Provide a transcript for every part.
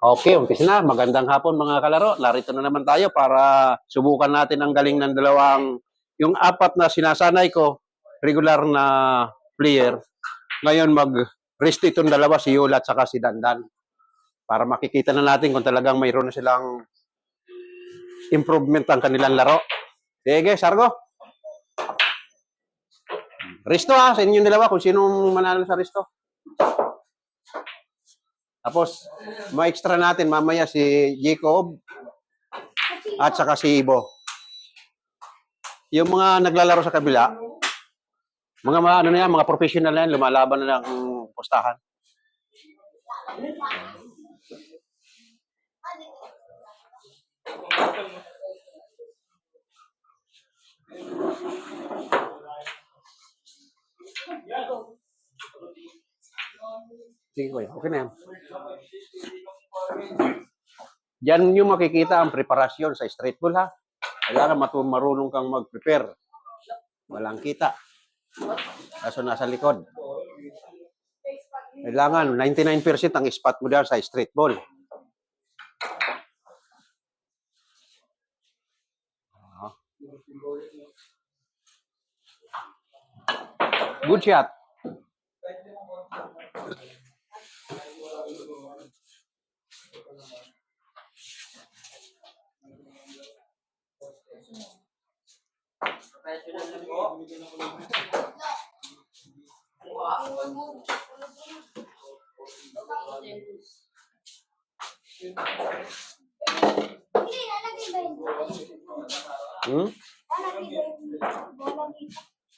Okay, umpisa na. Magandang hapon mga kalaro. Narito na naman tayo para subukan natin ang galing ng yung apat na sinasanay ko, regular na player. Ngayon mag-rest itong dalawa, si Yola at saka si Dandan. Para makikita na natin kung talagang mayroon na silang improvement ang kanilang laro. Sige, Sargo. Resto sa inyong dalawa kung sino manalo sa resto. Tapos, ma-extra natin mamaya si Jacob at saka si Ibo. Yung mga naglalaro sa kabila, mga professional na yan, lumalaban na ng postahan. Sige ko yan. Okay na yan. Diyan nyo makikita ang preparasyon sa street ball, ha? Kailangan marunong kang mag-prepare. Walang kita. Kaso nasa likod. Kailangan 99% ang spot mo dyan sa street ball. Good shot.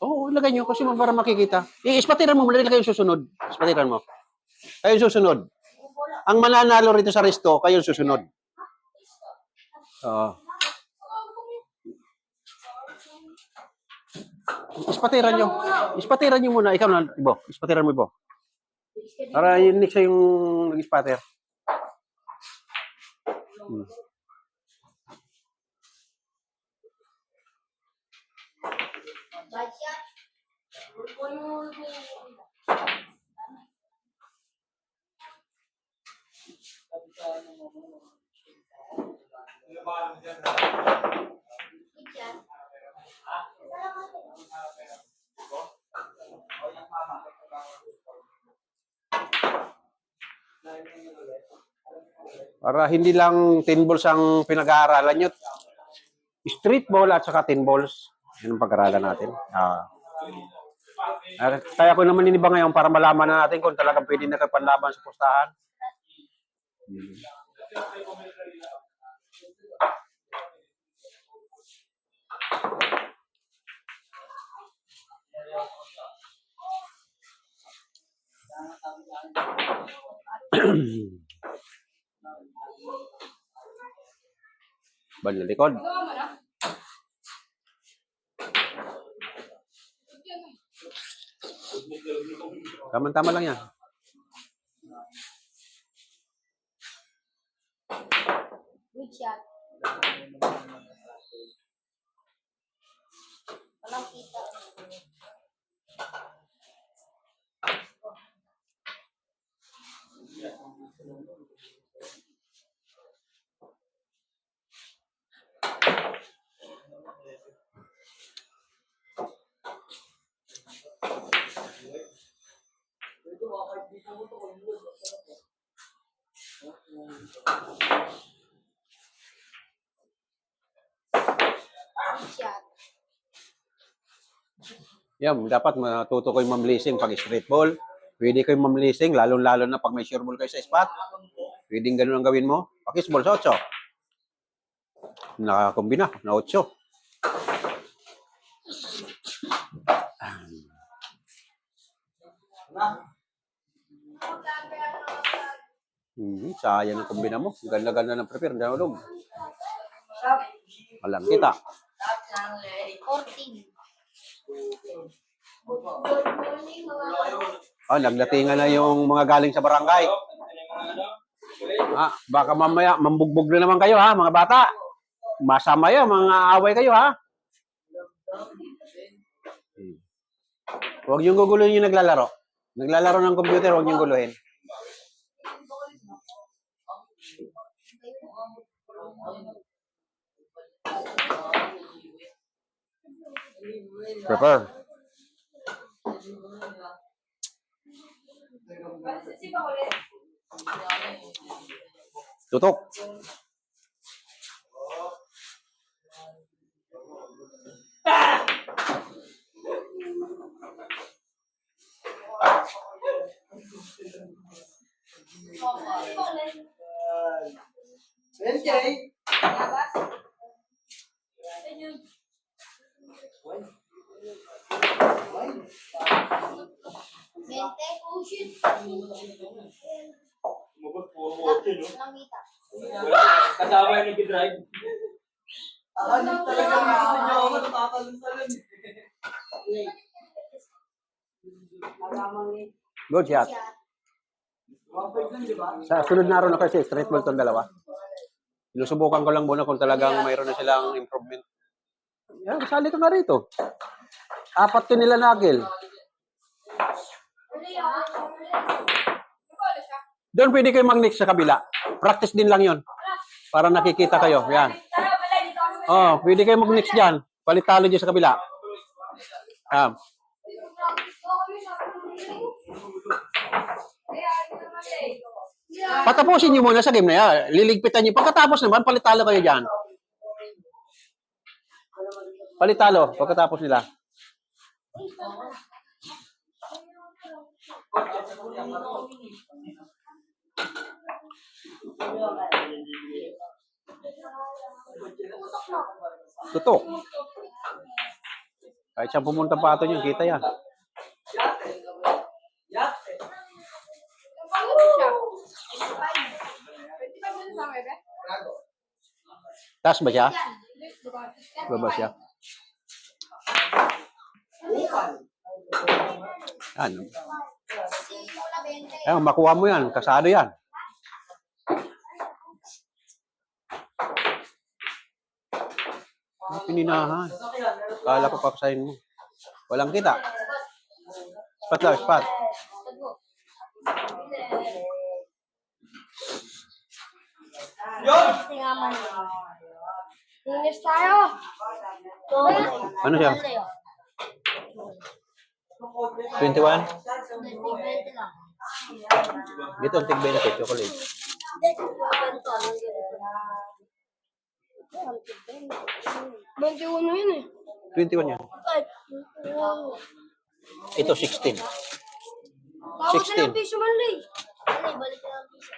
Oo, ilagay nyo kasi para makikita. Ispatiran mo, malagay kayo susunod. Ispatiran mo. Kayo susunod. Ang mananalo rito sa resto, kayo susunod. Oo. Ispatiran nyo. Ispatiran nyo muna. Ikaw na, Ibo. Ispatiran mo, Ibo. Para yung next yung nag-spatter. Para hindi lang 10 balls ang pinag-aaralan nyo. Street ball at saka 10 balls. Yan ang pag-aaralan natin. Kaya ko naman iniba ngayon para malaman na natin kung talagang pwede na kapanlaban sa postahan. Bandang likod. Tama-tama lang yan. Good shot. Walang kita. Yan, dapat matuto kayo mamlising pag street ball. Pwede kayo mamlising, lalo-lalo na pag may sure ball kayo sa spot. Pwedeng ganun ang gawin mo. Pakisball sa 8. Nakakombina, na 8. Sayang ang kombina mo. Ganda-ganda ng prepare. Danulog. Walang kita. 14. Nagdatingan na yung mga galing sa barangay. Baka mamaya mambugbog na naman kayo, ha, mga bata. Masama yun, mga away kayo, ha. Huwag niyong guguluhin yung naglalaro. Naglalaro ng computer, huwag niyong guluhin. Prepare. Tutok. Mente, oh shit. Walang kita. Kasama yung nag-drive. Good shot. Sa sunod na araw na kasi straight ball tong dalawa. Sinusubukan ko lang muna kung talagang mayroon na silang improvement. Yan, kasali ka nga rito. 4 ka nila nagil. Doon pwede kayo mag-next sa kabila. Practice din lang yon para nakikita kayo. Yan. Oh, pwede kayo mag-next dyan. Palit-talo dyan sa kabila. Patapusin nyo muna sa game na yan. Liligpitan nyo. Pagkatapos naman, palit-talo kayo dyan. Palit-talo pagkatapos nila. Tutok. Kahit saan pumunta pa ito nyo, kita yan. Taas ba siya? Baba siya. Yan. Ayan, makuha mo yan. Kasado yan. Pininahan. Kala ko papasahin mo. Walang kita. Spat lang, spat. Finish tayo. Ano siya? 21? Dito ang tig-20, chocolate. 21 yun eh. 21 yan. Ito, 16. Tapos 16. ng piso man lang. Ano, balik na ang piso.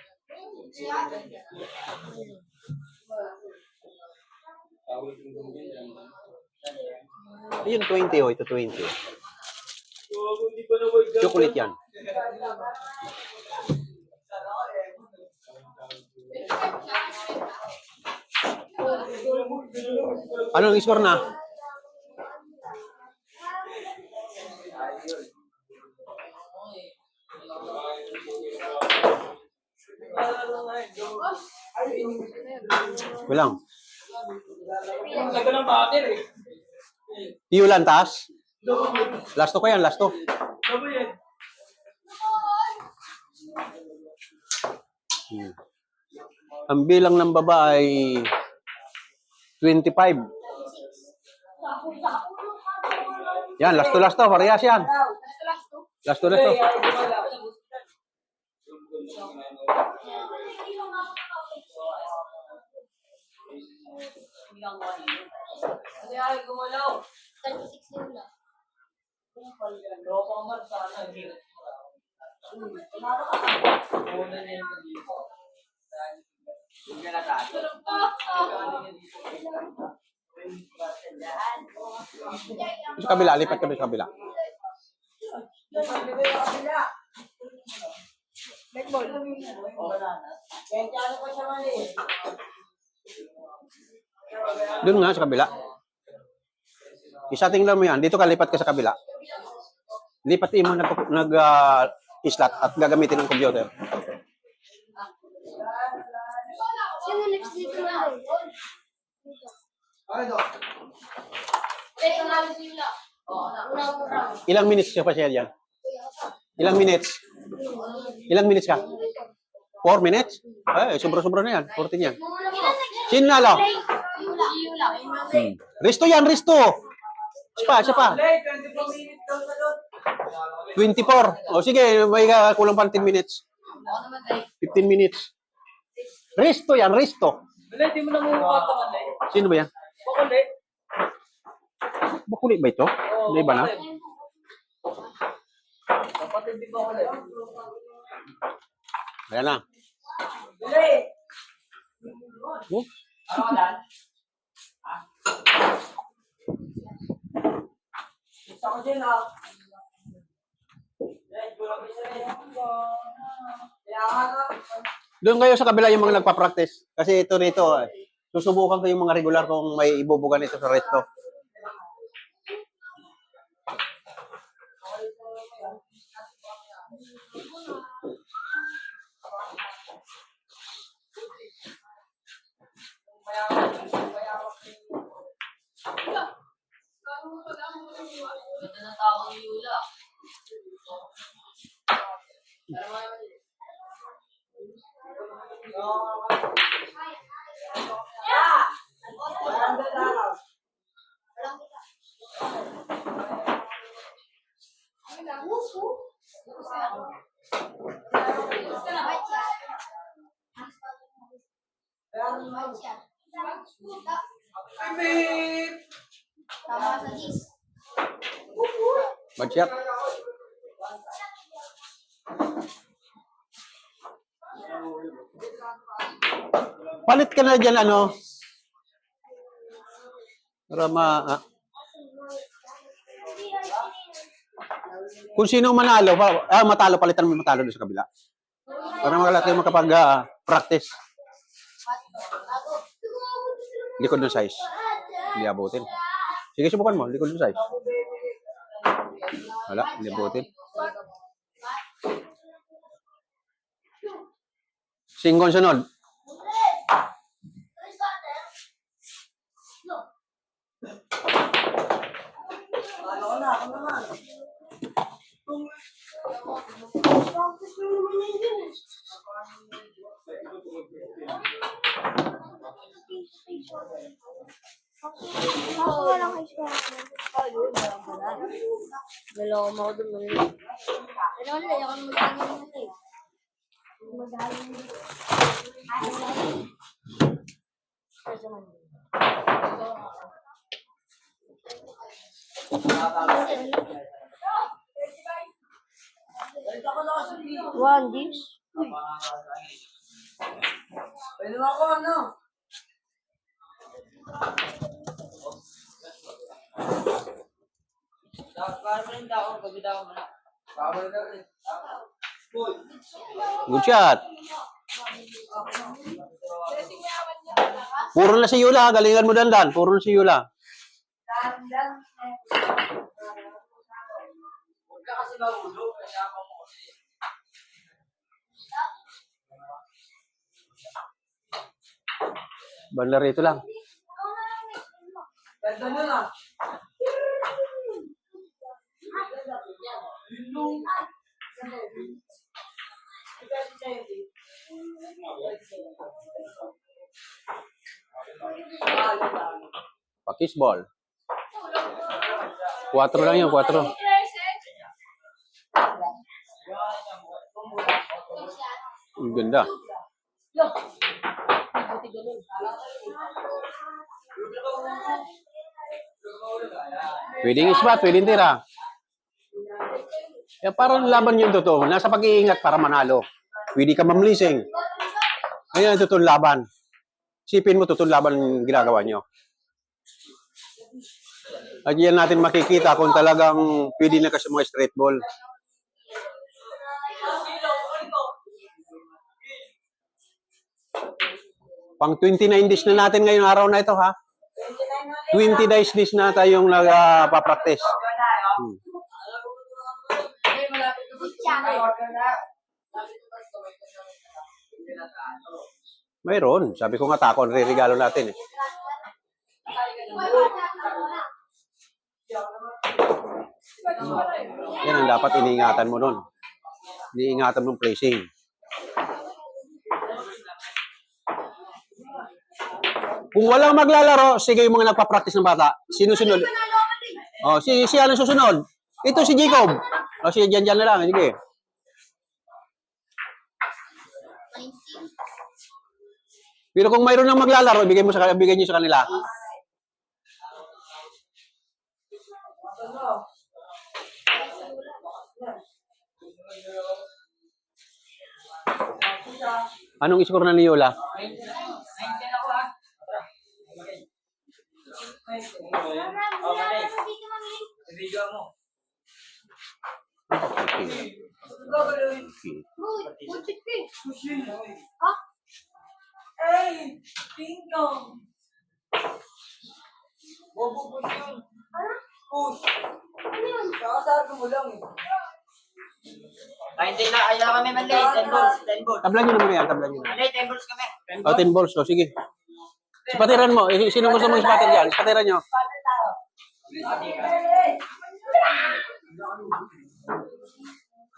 Ayun, 20 oh. Ito, 20. Chocolate yan. Anong score na? Walang. Laga ng bater eh. Iulan taas? Lasto ko yan, lasto. Sabi yan. Ang bilang ng baba ay 25. Yan, lasto, parehas yan. Lasto. Kasi ay gumalaw. 36 yun lang. Dropang man sana. Sa kabila, lipat kami sa kabila. Doon nga sa kabila. Isa-tingnan mo yan. Dito ka, lipat ka sa kabila. Lipat mo nag-slot at gagamitin ng computer. Sino next dito na lang? Ilang minutes siya pa siya yan? Ilang minutes? Ilang minutes ka? 4 minutes? Ay, sobra-sobra na yan. 14 yan. Sino nalo? Yula. Risto yan, Risto. Siya pa. Late, 24 minutes daw na doon. 24. O sige, may kulang pa 10 minutes. 15 minutes. Risto yan, Risto. Late, di mo na mukha ito man late. Sino ba yan? Bako late. Bakuli ba ito? May iba na? Kapatid di ba ako late? Ayan na. Late! Oh, Ano ka dan? Gusto ko din ah. Late, gulang isa rin. Kaya nga. doon kayo sa kabila yung mga nagpa-practice. Kasi ito rito, susubukan ko yung mga regular kung may ibubugan ito sa resto. Ganda ng tao ni Yula. Tama sa dis. Bad shot. Palit ka na dyan, ano? Para kung sino manalo, matalo, palitan mo yung matalo doon sa kabila. Para makalat kayo makapag-practice. Likod ng size. Hindi abutin. Sige, subukan mo. Likod ng size. Wala, hindi abutin. Singkong sunod. Ako walang ice cream. Dalawa mo ako doon. Ano wala, ako magkano mo eh. One dish. Pwede mo ako ano? Parang rin tao, pagbidaw mo na. Bawal daw rin. Good shot. Puro na si Yula. Galingan mo dandan. Puro na si Yula. Huwag ka kasi mahulog. Kasi ako mo kasi. Banda rito lang. Ganda nyo na. Pakisball. 4 lang yun, 4. Ang ganda. Pwedeng isbat, pwedeng tira. Parang laban yung totoo. Nasa pag-iingat para manalo. Pwede ka mamlising. Ayan ang totoong laban. Sipin mo totoong laban yung ginagawa nyo. At yan natin makikita kung talagang pwede na kasi mga straight ball. Pang 29 days na natin ngayong araw na ito, ha? 20 days na tayong nagpa-practice. Mayroon. Sabi ko nga takon, re-regalo natin eh. Yan ang dapat iniingatan mo nun. Iniingatan mong placing. Kung walang maglalaro, sige yung mga nagpa-practice ng bata. Sinusunod. Oh, si ano susunod? Ito si Jacob. O, si dyan na lang. Sige. Pero kung mayroon nang maglalaro, bigay niyo sa kanila. Anong score na ni Yola? 19 ako ah. Oh, mali. Video mo. Hey! Ding dong! Bobo push yun. Push. Kakasabi mo lang eh. Ay, hindi na. Ayaw kami mali. 10 balls. 10 balls. Tablan niyo naman yan. Tablan niyo naman. Mali, 10 balls kami. O, 10 balls. O, sige. Spatiran mo. Sino gusto mong spatter dyan? Spatiran nyo.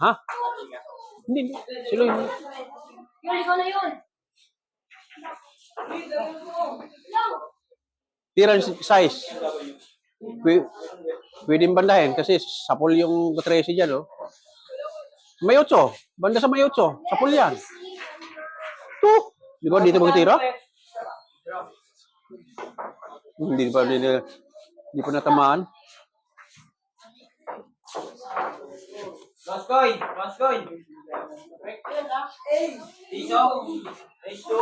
Ha? Hindi. Silo yun. Yun, ikaw na yun. Tiran size. Pwedeng bandahin kasi sapul yung 13 dyan, oh. May 8. Banda sa may 8. Sapul yan. Ito. Di ba dito magtira? Hindi pa natamaan. Last coin. Last coin. Hey! Iso. Iso.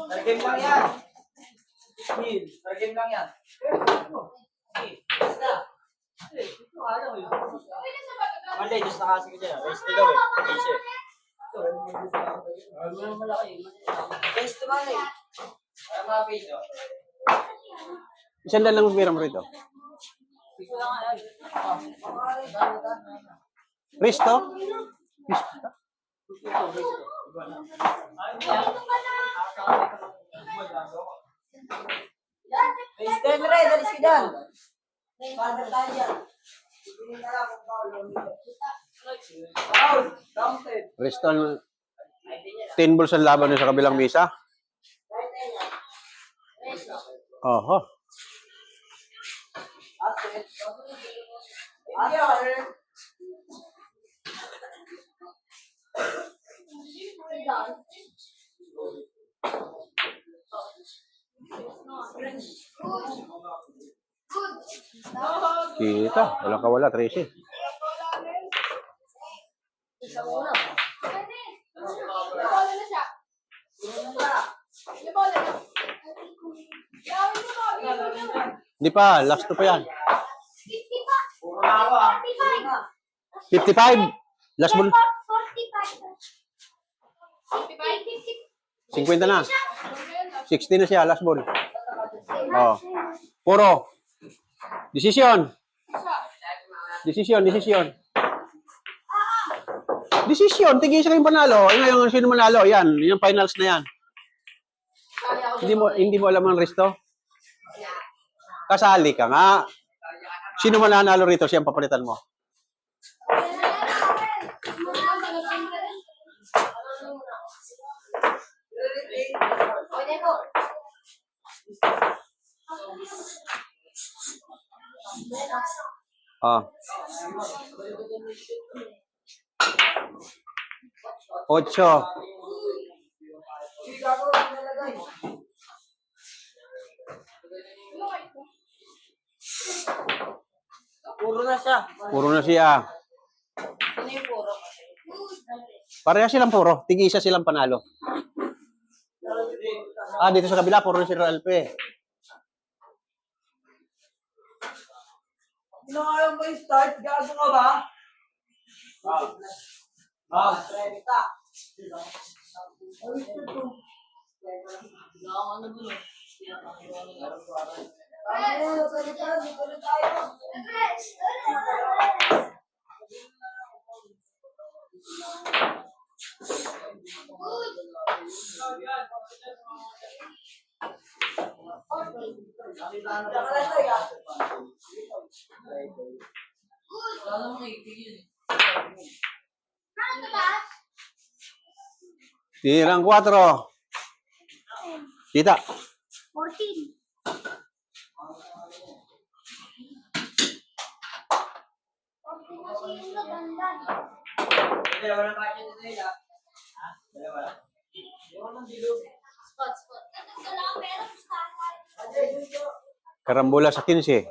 Targame lang yan. Targame lang yan. Basta. Monday, just nakasi ko dyan. Race to go eh. Easy. Race to go eh. Para mga page oh. Isang lang ang pera mo rito. Risto? Race to go eh. Dalis ka dyan. Father tayo dyan. Foul. Counted. Risto. 10 balls ang laban nyo sa kabilang mesa. Oho. Kita. Walang kawala. 13. Isa muna. Bola na siya. Bola na. Hindi pa. Last 2 pa yan. 50 pa. Puro na ako ah. 45. 55. Last ball. 45. 55. 50 na. 60 na siya. Last ball. Oh. Puro. Desisyon. Desisyon. Desisyon. Tigil yung panalo. Ngayon, sino manalo? Yan. Yung finals na yan. Hindi mo alam ang resto? Kasali ka nga. Sino mananalo rito? Siyang papalitan mo. Ah. 8. Puro na siya. Puro na siya. Ano yung puro? Pareha silang puro. Tig-isa silang panalo. Ah, dito sa kabila, puro na si Ralph. Pinangalan mo yung start? Gago ka ba? Trevita. Tirang 4. Kita. 14. Kasi yung naganda. Dalawa na budget ito nila. Ha? Dalawa lang. Spot. Wala akong pera sa Karambola sa 15.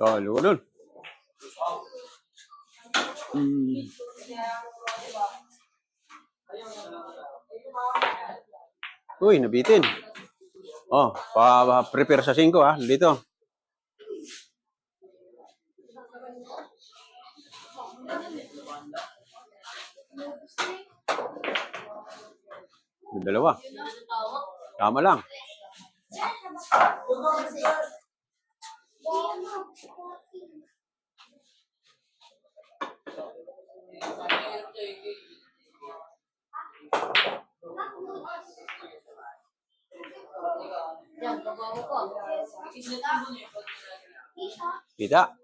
Oh, lugo dun. Uy, nabitin. Oh, pa-prepare sa 5 ah. Dito. Yung dalawa. Tama lang. Yan, kabawa ko. Kita.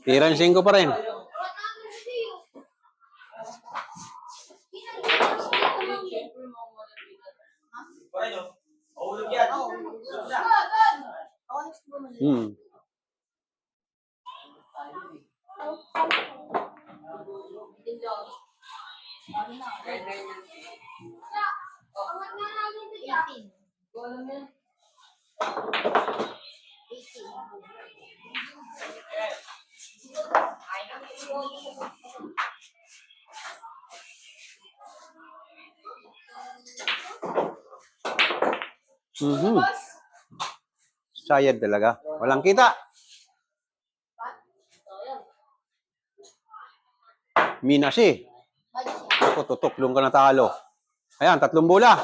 Tiran 5 pa rin. Mahulog yan. Hmm. Mhm. Sayad talaga. Walang kita. Minasi. Ako, tutok. Doon ka natalo. Ayan, 3 bola.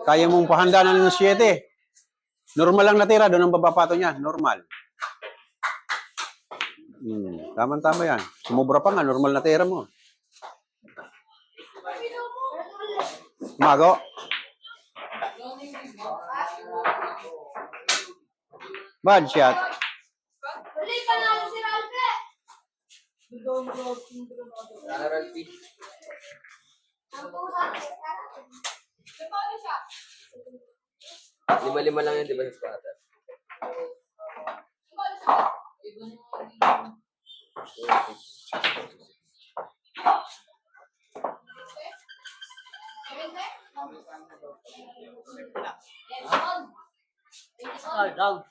Kaya mong pahandaan ng 7. Normal lang natira. Doon ang babapato niya. Normal. Tama-tama yan. Sumubra pa nga. Normal natira mo. Mago. Bad shot. Uli, panalo si Ralph. Lima-lima lang yan, di ba, sa squatter? Down.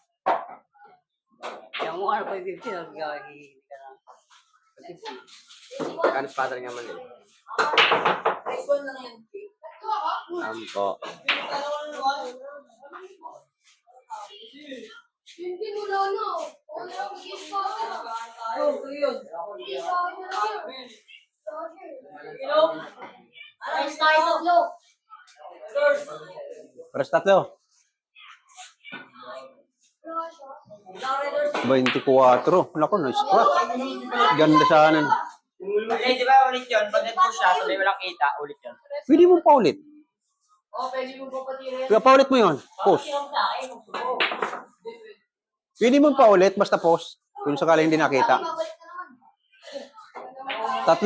Yang mo ano pa 50 na gagawin ka na. Kan squatter nga man eh. Ampo. Hindi mo lolo. Wala akong gift ko. Alas tayo tatlo. Paras 3. 24. Naku, na-scratch. Ganda sana. Eh, di ba ulit yun? Pag nag-push siya, sabay walang kita, ulit yun. Pwede mo paulit. Pwede mo pa patirin. Kaya paulit mo yun. Post. Pwede mo paulit, basta post. Kung sakali hindi nakita. 3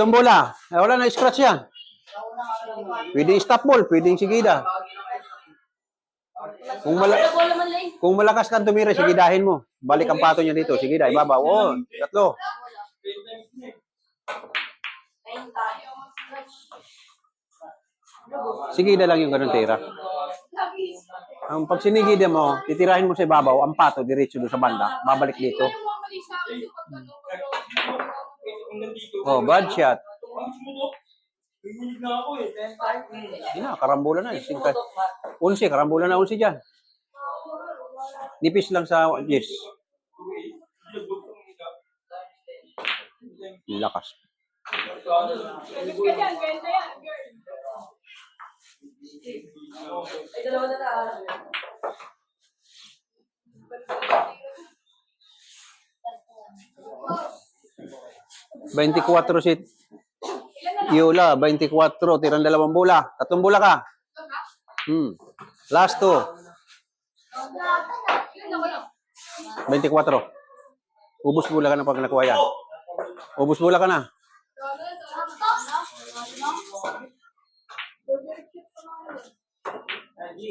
bola. Eh, wala na, scratch yan. Pwede stop ball, pwede sigida. Kung malakas kang tumira, sigidahin mo. Balik ang pato niya dito. Sigida, ibabaw. Oh, 3. Sigida lang yung ganun tira. Ang pag sinigida mo, titirahin mo sa ibabaw, ang pato, diretso doon sa banda. Babalik dito. Oh, bad shot. Hindi na, karambola na. 11, karambola na 11 dyan. Nipis lang sa yes. Lakas. Ay, dalawa na 24 si Yola, 24, tirang 2 bola. 3 bola ka. Last 2. 24. Ubus bola ka na pag nakuha yan. Ubus bola ka na.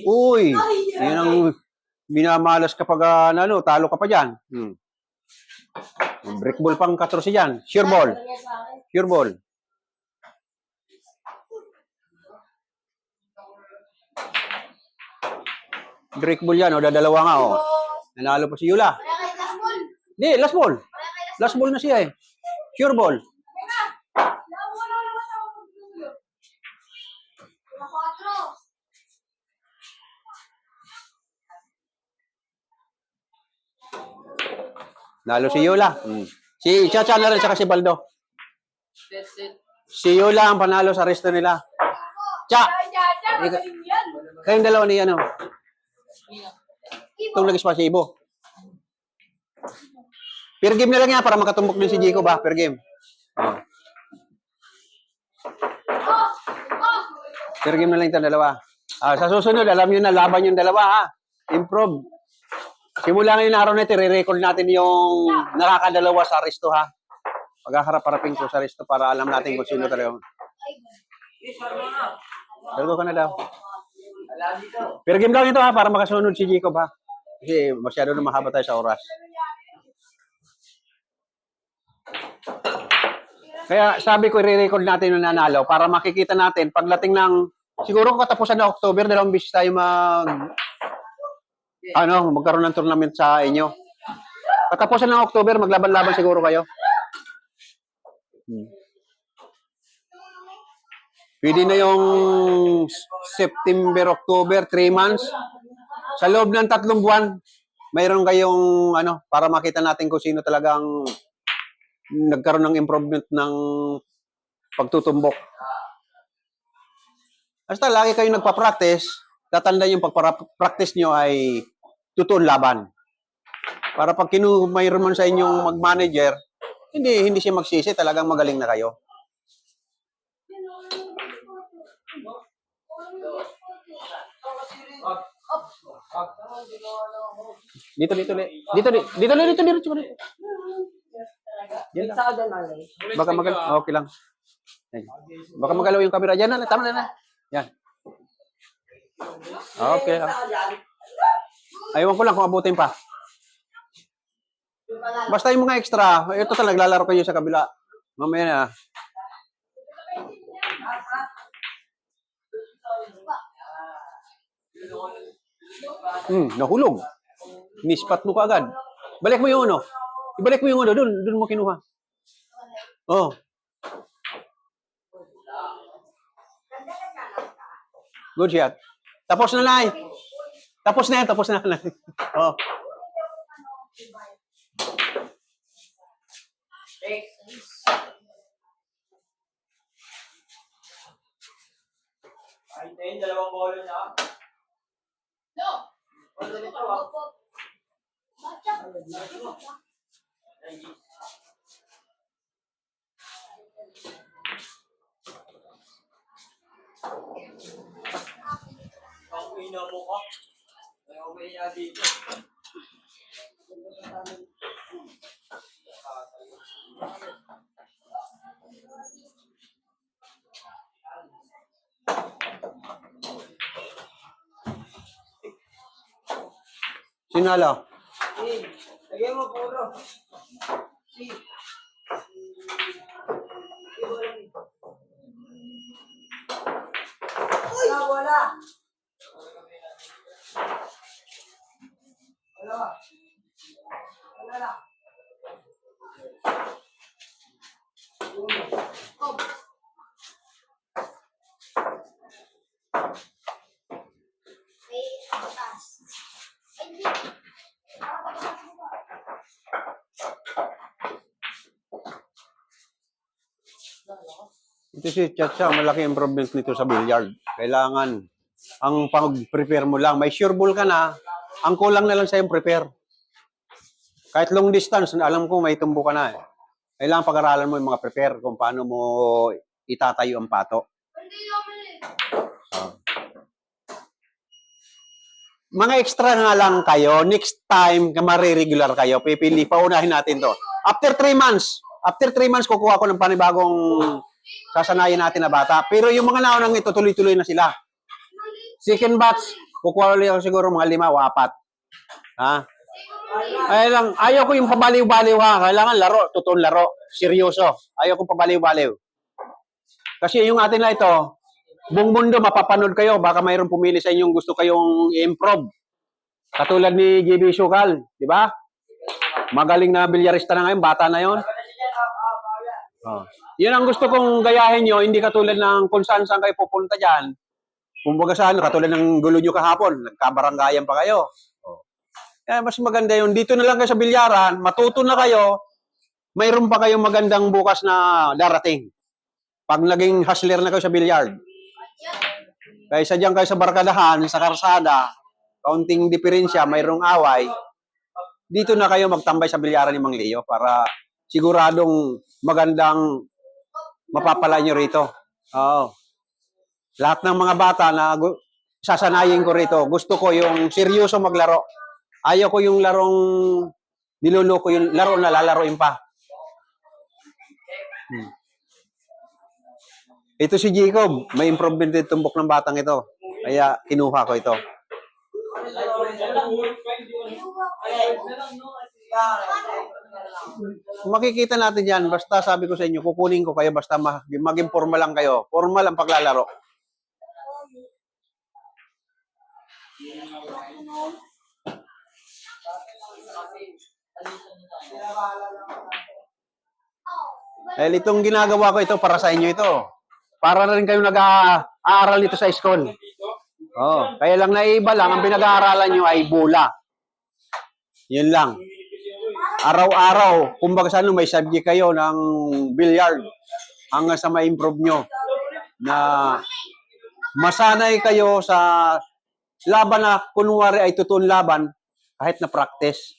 Uy, yan ang minamalas kapag talo ka pa dyan. Brick ball pang 14 dyan. Sure ball. Sure ball. Brick ball yan, dadalawa nga, Nanalo pa si Yula. Di, last ball. Last ball na siya, Sure ball. Nalo si Yula. Si Chacha na rin, saka si Baldo. Si Yula ang panalo sa resto nila. Cha! Kayong dalawa ni itong nag-espasibo. Per game na lang yan para makatumbok din si Jico ba? Per game. Per game na lang itong dalawa. Sa susunod, alam nyo na, laban yung dalawa, ha? Improve. Simula ngayon na araw na ito, re-record natin yung nakakadalawa sa resto, ha? Pagkaharap-harapin ko sa resto para alam natin kung sino talaga. Dalgo ka na daw. Per game lang ito, ha? Para makasunod si Jico, ha? Kasi masyado na mahaba tayo sa oras. Kaya sabi ko, i-record natin yung nanalo para makikita natin pagdating ng, siguro katapusan ng October, 2 beses tayo magkaroon ng tournament sa inyo. Katapusan ng October, maglaban-laban siguro kayo. Pwede na yung September, October, 3 months. Sa loob ng 3 buwan, mayroon kayong para makita natin kung sino talagang nagkaroon ng improvement ng pagtutumbok. Basta lagi kayong nagpa-practice, tatandaan yung pag-practice nyo ay totoong laban. Para pag mayroon man sa inyong mag-manager, hindi siya magsisi, talagang magaling na kayo. Dito. Baka magalaw. Okay lang. Baka magalaw yung camera. Yan na, tama na. Yan. Okay. Ayaw ko lang kung abutin pa. Basta yung mga extra, ito sa naglalaro kayo sa kabila. Mamaya na. Nahulog. Nispat mo ka agad. Balik mo yung Ibalik mo yung doon mo kinuha. Oh. Good shot. Tapos na, Nay. Tapos na. Oh. Ay, dalawang bola na. No. Ang ina mo ka. Ay, umiiyak dito. Sinalo. Lagay mo puro. Wala. Ito si Chacha, malaki improvement nito sa billiard. Kailangan, ang pag-prepare mo lang, may sure ball ka na, ang kulang na lang sa'yo prepare. Kahit long distance, alam ko may tumbo ka na eh. Kailangan pag-aralan mo yung mga prepare kung paano mo itatayo ang pato. Ah. Mga extra nga lang kayo, next time, mariregular kayo, pipili, paunahin natin to. After 3 months, kukuha ko ng panibagong sasanayin natin na bata. Pero yung mga naunang ito, tuloy-tuloy na sila. Second batch, kukuha ulit ako siguro mga 5 o 4. Ha? Ay lang, ayaw ko yung pabaliw-baliw ha. Kailangan laro, totoong laro, seryoso. Ayaw ko pabaliw-baliw. Kasi yung atin na ito, buong mundo mapapanood kayo, baka mayroong pumili sa inyong gusto kayong i-improve. Katulad ni JB Sugal, di ba? Magaling na bilyarista na ngayon, bata na yon. Oh. Yun ang gusto kong gayahin nyo, hindi katulad ng kung saan kayo pupunta dyan. Kumbaga sa ano, katulad ng gulo nyo kahapon, nagkabaranggayan pa kayo. Oh. Mas maganda yun. Dito na lang kayo sa bilyaran, matuto na kayo, mayroon pa kayong magandang bukas na darating. Pag naging hustler na kayo sa bilyard. Kaysa dyan kayo sa barkadahan, sa karsada, kaunting diferensya, mayroong away, dito na kayo magtambay sa bilyaran ni Mang Leo para siguradong magandang mapapala nyo rito. Oo. Lahat ng mga bata na sasanayin ko rito, gusto ko yung seryoso maglaro. Ayaw ko yung larong niloloko, yung laro na lalaroin pa. Ito si Jacob, may improvement din tumbok ng batang ito. Kaya kinuha ko ito. Makikita natin yan, basta sabi ko sa inyo, kukunin ko kayo, basta maging formal lang kayo. Formal ang paglalaro. Eh, itong ginagawa ko ito para sa inyo ito. Para na rin kayo nag-aaral dito sa school. Oh, kaya lang naiiba lang, ang pinag-aaralan nyo ay bola. Yun lang. Araw-araw, kumbaga sa ano, may subject kayo ng billiard hanggang sa ma-improve nyo na masanay kayo sa laban na kunwari ay totoong laban kahit na practice.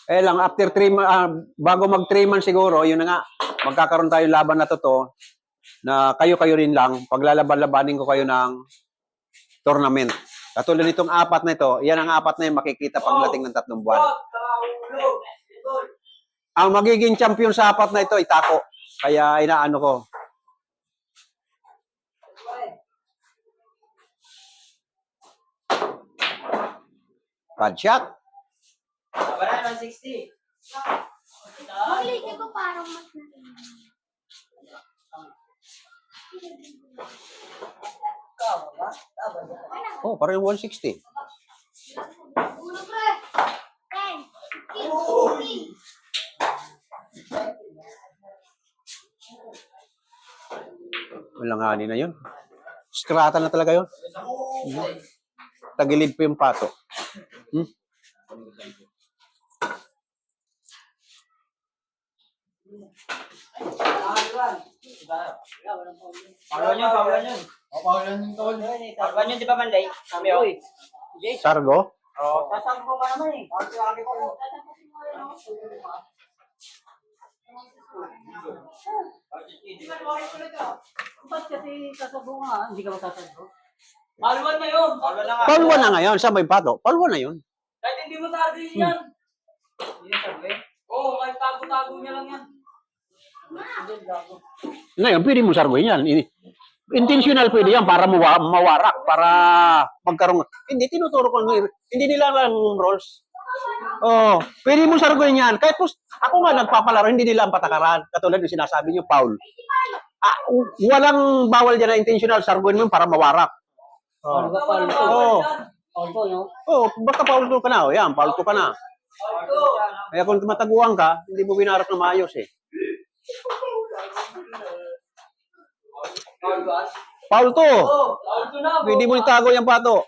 Eh lang, after 3 months, bago mag 3 months siguro, yun na nga, magkakaroon tayo laban na totoo na kayo-kayo rin lang, paglalaban-labanin ko kayo ng tournament. Katulad nitong 4 na ito, yan ang 4 na yun makikita pagdating ng 3 buwan. Ang magiging champion sa 4 na ito, itako. Kaya inaano ko. Bad shot. Wala 160. Mali, di ba parang mas Oh, parang 160. Uno, pre. 10, 15, 16. Walang ani na yun. Skrata na talaga yun. Tagilid pa yung pato. Paulan yun. Paulan yun, di ba Manlay? Kami o. Sargo? Oo. Sasang ko ka naman eh. Ba't kasi sasabaw nga? Hindi ka masasabaw? Paluan na yun. Paluan na nga. Palwa na ngayon. Saan may pato? Palwa na yun. Kahit hindi mo sabi yan. Hindi sabi? Oo, kahit tago-tago niya lang yan. Ngayon, pwede mo sargoin yan. Intentional pwede yan para mawarak, para magkaroon. Hindi, tinuturo ko. Hindi nila lang rules. Oh, pwede mo sargoin yan. Kahit po, ako nga nagpapalaro, hindi nila ang patakaran. Katulad ng sinasabi niyo, foul. Walang bawal dyan na intentional sargoin mo para mawarak. Oh. Oh. Opo, no? Oh, basta foul to ka na. Oh, yan, foul to ka na. Kaya kung mataguan ka, hindi mo binarap na maayos eh. Foul to. Pwede mo itago yung pato.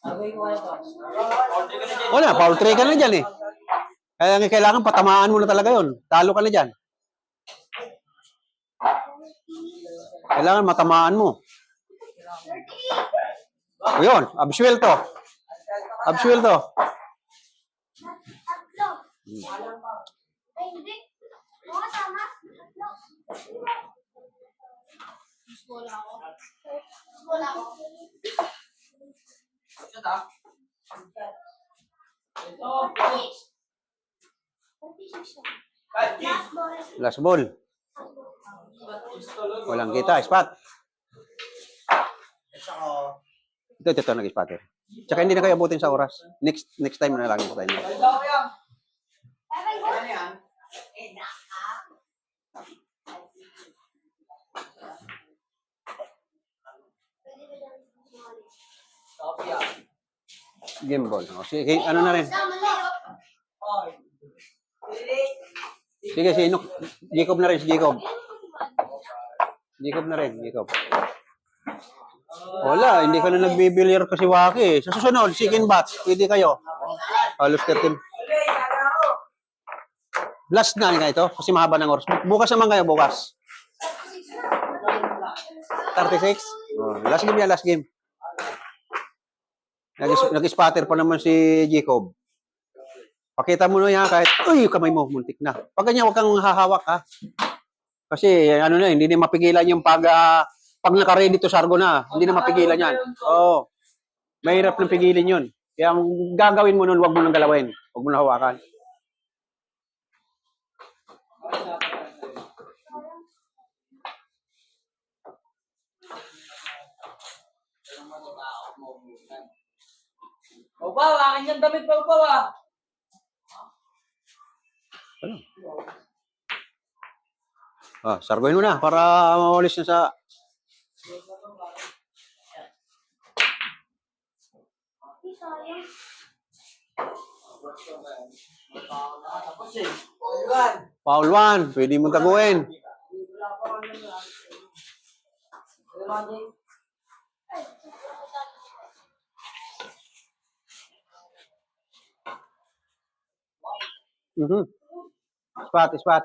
Gagawin ko kaya to. Wala, foul tray ka na dyan eh. Kaya nga kailangan patamaan mo na talaga yon. Talo ka na dyan. Kailangan matamaan mo. O yun, absuelto. Absuelto. Tatlo. Ay, hindi. Oo, tama. Tatlo. Wala ako. Wala ako. Last ball. Walang kita, spot. Ito, nag-spotter. Tsaka hindi na kayo abutin sa oras. Next time na lang po tayo. Game ball. O, sige, ano na rin. Sige, si Inok. Jacob na rin, si Jacob. Jacob na rin, Jacob. Wala, hindi ka na nagbibilyar kasi Waki. Sa susunod, chicken bats, pwede kayo. Halos 13. Last na nga ito, kasi mahaba ng oras. Bukas naman kayo, bukas. 36? Oh, last game yan, last game. Nag-spatter pa naman si Jacob. Pakita mo na yan kahit, uy, kamay mo, muntik na. Pag ganyan, huwag kang hahawak, ha? Kasi, ano na, hindi na mapigilan yung pag naka-ready to Sargo na. Hindi na mapigilan yan. Oo. Mahirap nang pigilin yun. Kaya ang gagawin mo nun, huwag mo nang galawin. Huwag mo nang hawakan. Upaw, akin yung damit pa upaw ah. Ano? Sargoin mo na para mawalis na sa... Foul 1. Pwede mo taguin. Spot.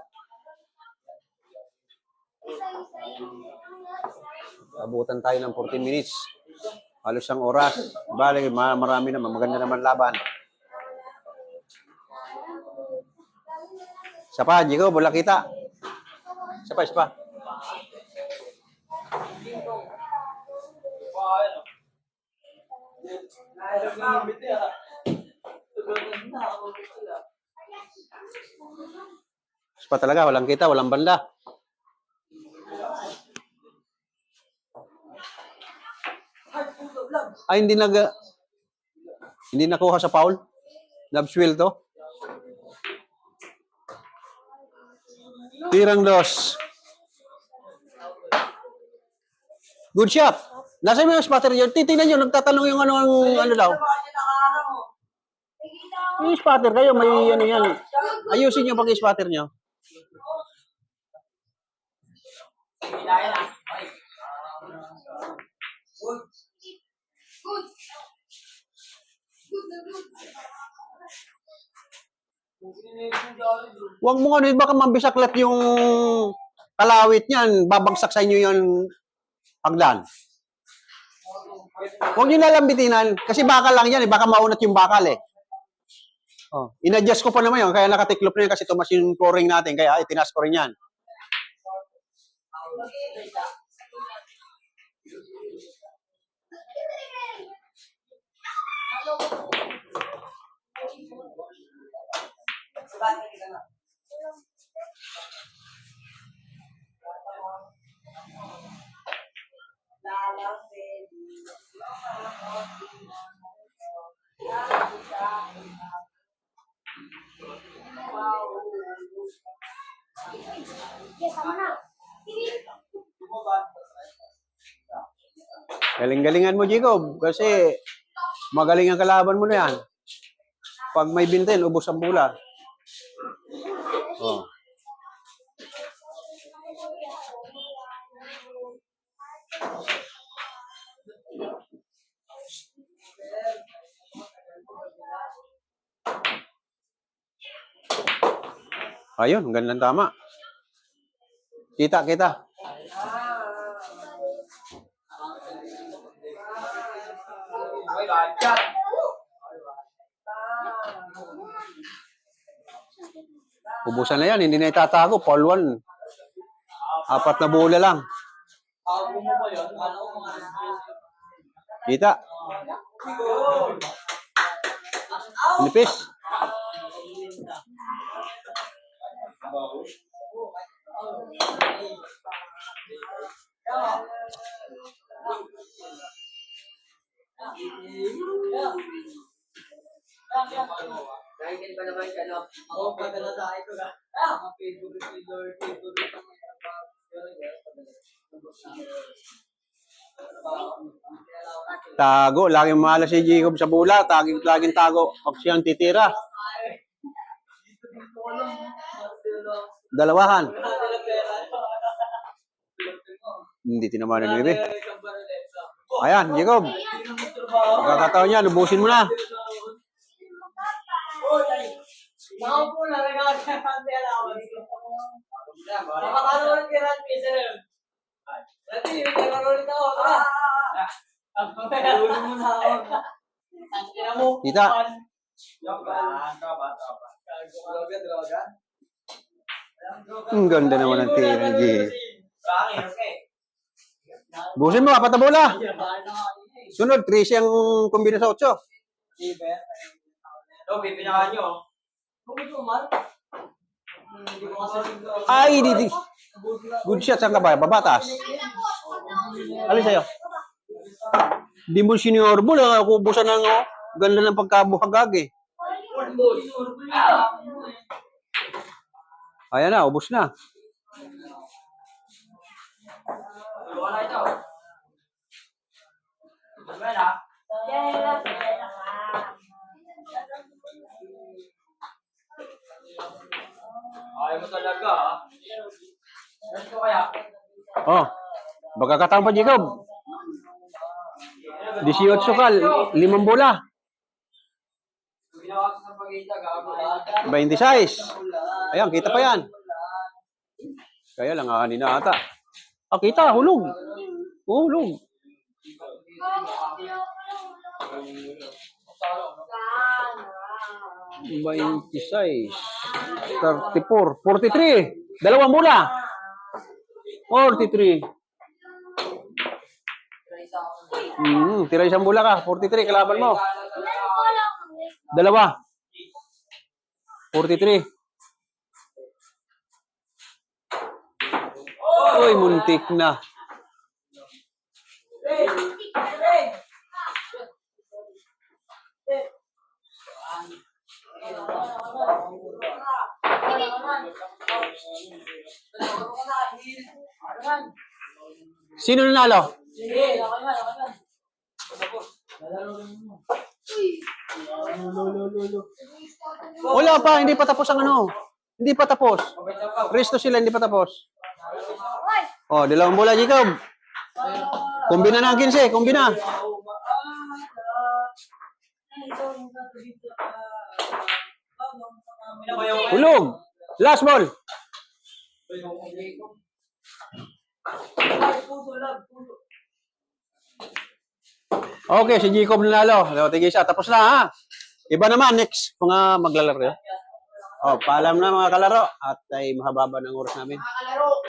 Abutan tayo ng 14 minutes. Halos ang oras. Bale, marami naman. Maganda naman laban. Isa pa, Jigo, wala kita. Isa pa. Isa pa talaga, walang kita, walang banda. Ay, hindi nakuha sa foul. Nabswell to. Tirang dos. Good shot. Nasa yung spotter yun. Titignan nyo, nagtatanong yung ano daw. Yung spotter kayo, may ano yan. Ayusin nyo pag spotter nyo. Huwag mo ano, baka mabisaklat yung kalawit niyan. Babagsak sa inyo yung hagdan. Huwag nyo nalambitinan. Kasi bakal lang yan. Baka maunat yung bakal eh. Oh, in-adjust ko pa naman yun. Kaya nakatiklop na yan kasi tumas yung flooring natin. Kaya itinas ko rin yan. Galing-galingan mo, Jacob. Kasi magaling ang kalaban mo na yan. Pag may bintin, ubos ang bola. Oh. Ayun, ang gandang tama. Kita, kita. Okay, bachat. Ubusan na yan, hindi na itatago. Paul 1. 4 na bola lang. Ako mo ba yun? Ano ko mga Kita. Nipis. Nakikita ba naman ka, no? Ako padala sa akin ko na. Mga favorite ni Lord, favorite ng mga Tago. Laging malas si Jacob sa bola. Laging tago. Pag siyang titira. Dalawahan. Hindi tinamaan ng bibig. Ayan, Jacob. Pagkakataon niya, lubusin mo na. Nakaupo na, nagkakaroon ka ng allowance. Makakaroon ka ng sir. Dati, nagkakaroon ako. Nahuli mo na ako. Ang ina mo. Kita. Droga. Ang ganda naman ng tira ni Jacob. Okay. Busin mo, 4 na bola. Sunod, 13 ang kumbina sa 8. Pipinakan nyo. Kung gusto mo, hindi ko kasi Ay, di. Good shot, saan ka ba? Babatas. Alin sa'yo? Di mo senior ball, kubusan ng ganda ng pagkabuhagag eh. Ayan na, ubos na. Wala ito. Wala. Ayaw mo talaga, ha? Gusto kaya? Oh, pagkakataon pa, Jacob. 18 ka, 5 bola. Ginawa ko sa pag-iita, gago. 26. Ayan, kita pa yan. Kaya lang, kanina ata. Ah, kita, hulog. Hulog. 26. 34. 43. 2 bola. 43. Tira 1 bola ka. 43, kalaban mo. 2. 43. Uy, muntik na. Sino nanalo? Wala pa, hindi pa tapos ang ano. Hindi pa tapos. Resto sila, hindi pa tapos. Oh, 2 bola, Jacob. Kumbina na ang 15, kumbina. Hulog. Last ball. Okay, si Jacob nanalo. Tigil siya. Tapos na ha. Iba naman, next. Mga maglalaro. Oh, paalam na mga kalaro. At ay mahaba ng oras namin.